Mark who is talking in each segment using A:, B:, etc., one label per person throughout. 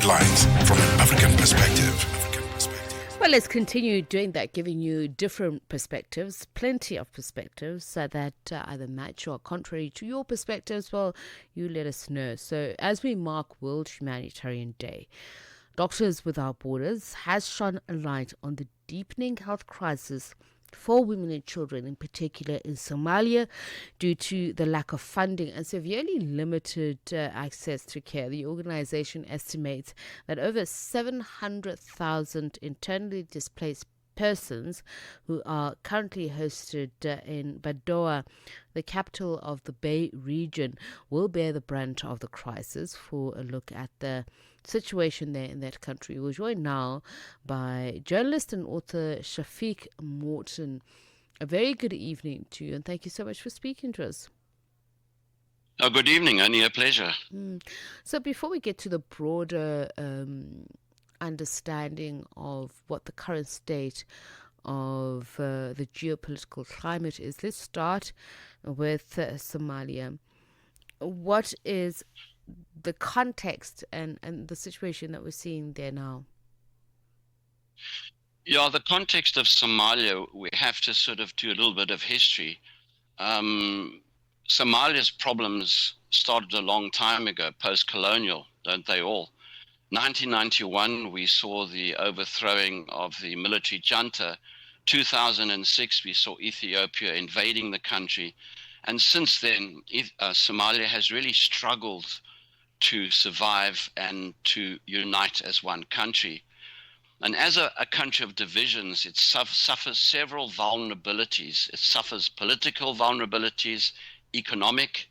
A: headlines from an African perspective.
B: Well, let's continue doing that, giving you different perspectives, plenty of perspectives that either match or are contrary to your perspectives. Well, you let us know. So as we mark World Humanitarian Day, Doctors Without Borders has shone a light on the deepening health crisis for women and children, in particular in Somalia, due to the lack of funding and severely limited access to care. The organization estimates that over 700,000 internally displaced persons who are currently hosted in Badoa, the capital of the Bay region, will bear the brunt of the crisis. For a look at the situation there in that country, we're joined now by journalist and author Shafiq Morton. A very good evening to you, and thank you so much for speaking to us.
C: Oh, good evening, only a pleasure.
B: So before we get to the broader understanding of what the current state of the geopolitical climate is, let's start with Somalia. What is the context and the situation that we're seeing there now?
C: Yeah, the context of Somalia, we have to sort of do a little bit of history. Somalia's problems started a long time ago, post-colonial, don't they all? 1991, we saw the overthrowing of the military junta. 2006, we saw Ethiopia invading the country. And since then, Somalia has really struggled to survive and to unite as one country. And as a country of divisions, it suffers several vulnerabilities. It suffers political vulnerabilities, economic,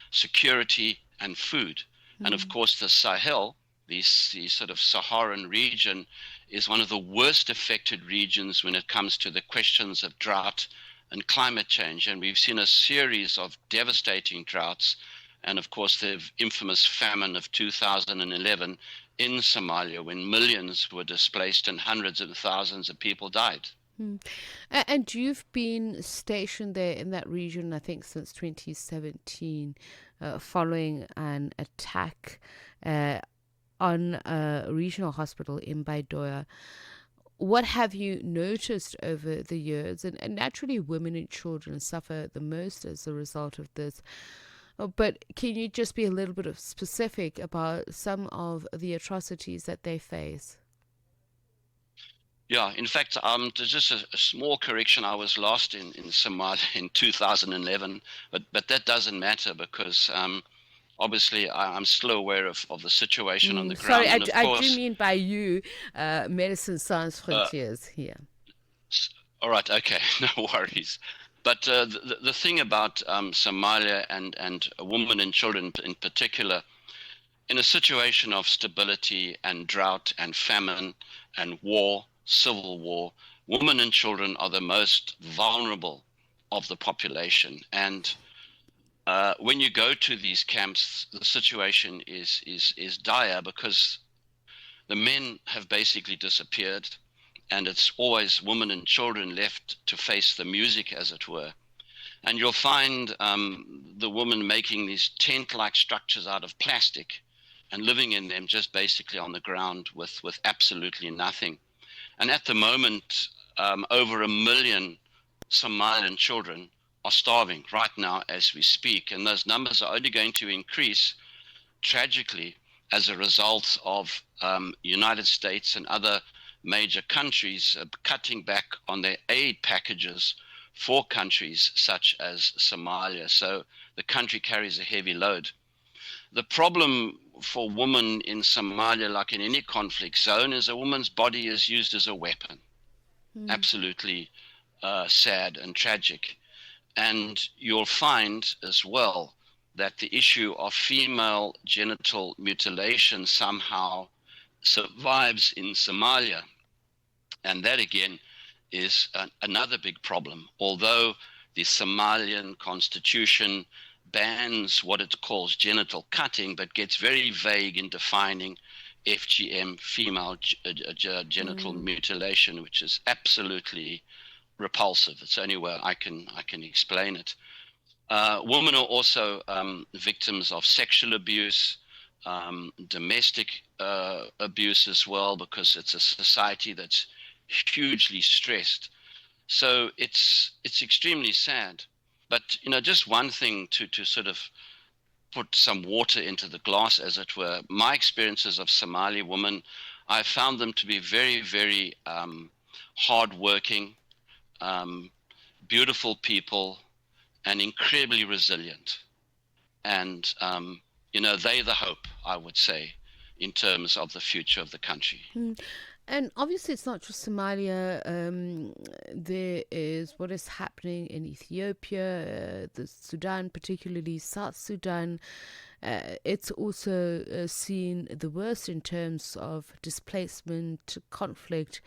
C: security, and food. And of course, the Sahel, the sort of Saharan region, is one of the worst affected regions when it comes to the questions of drought and climate change. And we've seen a series of devastating droughts. And of course, the infamous famine of 2011 in Somalia, when millions were displaced and hundreds of thousands of people died.
B: And you've been stationed there in that region, I think, since 2017, following an attack on a regional hospital in Baidoa. What have you noticed over the years? And naturally, women and children suffer the most as a result of this. But can you just be a little bit of specific about some of the atrocities that they face?
C: Yeah, in fact, there's just a small correction. I was last in Somalia in 2011, but that doesn't matter because obviously I'm still aware of the situation on the ground.
B: Sorry,
C: And
B: I do mean by you, Medicine Sans Frontiers here.
C: All right, okay, no worries. But the thing about Somalia and women and children in particular, in a situation of stability and drought and famine and war, civil war, women and children are the most vulnerable of the population. And when you go to these camps, the situation is dire because the men have basically disappeared. And it's always women and children left to face the music, as it were. And you'll find the women making these tent-like structures out of plastic and living in them just basically on the ground with absolutely nothing. And at the moment, over 1 million Somalian children are starving right now as we speak. And those numbers are only going to increase tragically as a result of United States and other major countries cutting back on their aid packages for countries such as Somalia. So the country carries a heavy load. The problem for women in Somalia, like in any conflict zone, is a woman's body is used as a weapon. Absolutely sad and tragic. And you'll find as well that the issue of female genital mutilation somehow survives in Somalia. And that again is another big problem. Although the Somalian constitution bans what it calls genital cutting, but gets very vague in defining FGM, female genital mutilation, which is absolutely repulsive. It's the only way I can explain it. Women are also victims of sexual abuse. domestic abuse as well, because it's a society that's hugely stressed. So it's extremely sad. But just one thing to sort of put some water into the glass, as it were. My experiences of Somali women, I found them to be very, very hardworking, um, beautiful people, and incredibly resilient. And they're the hope, I would say, in terms of the future of the country.
B: And obviously, it's not just Somalia. There is what is happening in Ethiopia, the Sudan, particularly South Sudan. It's also seen the worst in terms of displacement, conflict,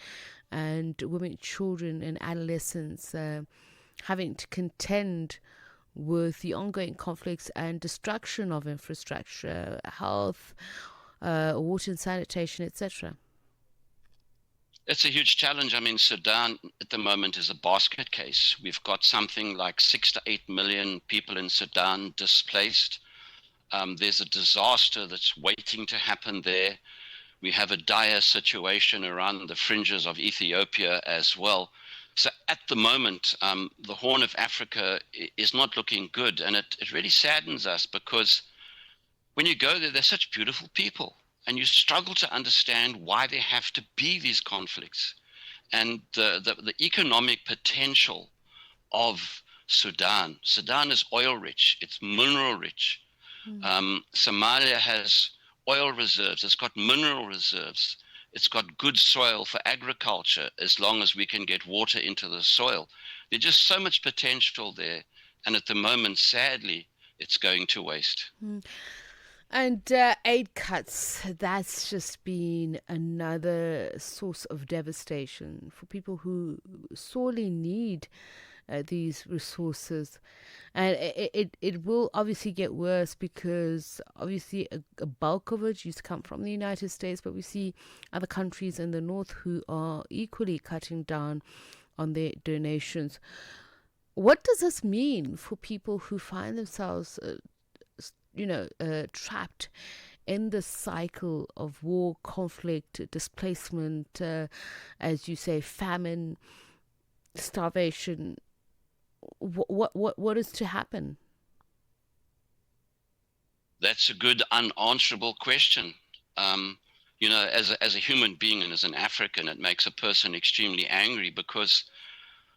B: and women, children, and adolescents having to contend with the ongoing conflicts and destruction of infrastructure, health, water and sanitation, etc.
C: It's a huge challenge. I mean, Sudan at the moment is a basket case. We've got something like 6 to 8 million people in Sudan displaced. There's a disaster that's waiting to happen there. We have a dire situation around the fringes of Ethiopia as well. So at the moment, the Horn of Africa is not looking good. And it really saddens us, because when you go there, they're such beautiful people. And you struggle to understand why there have to be these conflicts. And the economic potential of Sudan. Sudan is oil rich, it's mineral rich. Somalia has oil reserves, it's got mineral reserves, it's got good soil for agriculture as long as we can get water into the soil. There's just so much potential there. And at the moment, sadly, it's going to waste.
B: And aid cuts, that's just been another source of devastation for people who sorely need these resources. And it will obviously get worse, because obviously a bulk of it used to come from the United States, but we see other countries in the north who are equally cutting down on their donations. What does this mean for people who find themselves trapped in the cycle of war, conflict, displacement, as you say, famine, starvation? What is to happen?
C: That's a good unanswerable question. As a human being and as an African, it makes a person extremely angry, because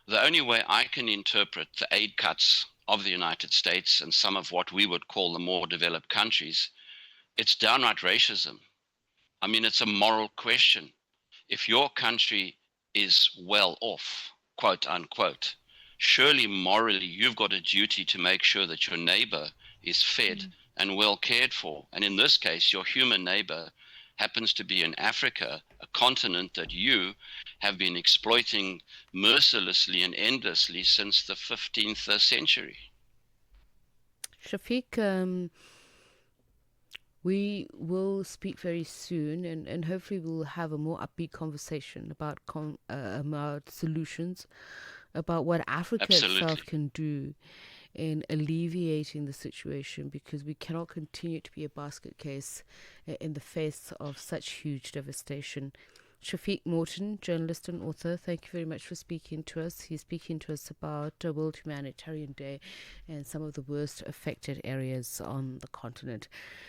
C: the only way I can interpret the aid cuts of the United States and some of what we would call the more developed countries, it's downright racism. I mean, it's a moral question. If your country is well off, quote unquote, surely morally you've got a duty to make sure that your neighbor is fed and well cared for. And in this case, your human neighbor happens to be in Africa, a continent that you have been exploiting mercilessly and endlessly since the 15th century.
B: Shafiq, we will speak very soon, and hopefully we'll have a more upbeat conversation about solutions, about what Africa itself can do in alleviating the situation, because we cannot continue to be a basket case in the face of such huge devastation. Shafiq Morton, journalist and author, thank you very much for speaking to us. He's speaking to us about World Humanitarian Day and some of the worst affected areas on the continent.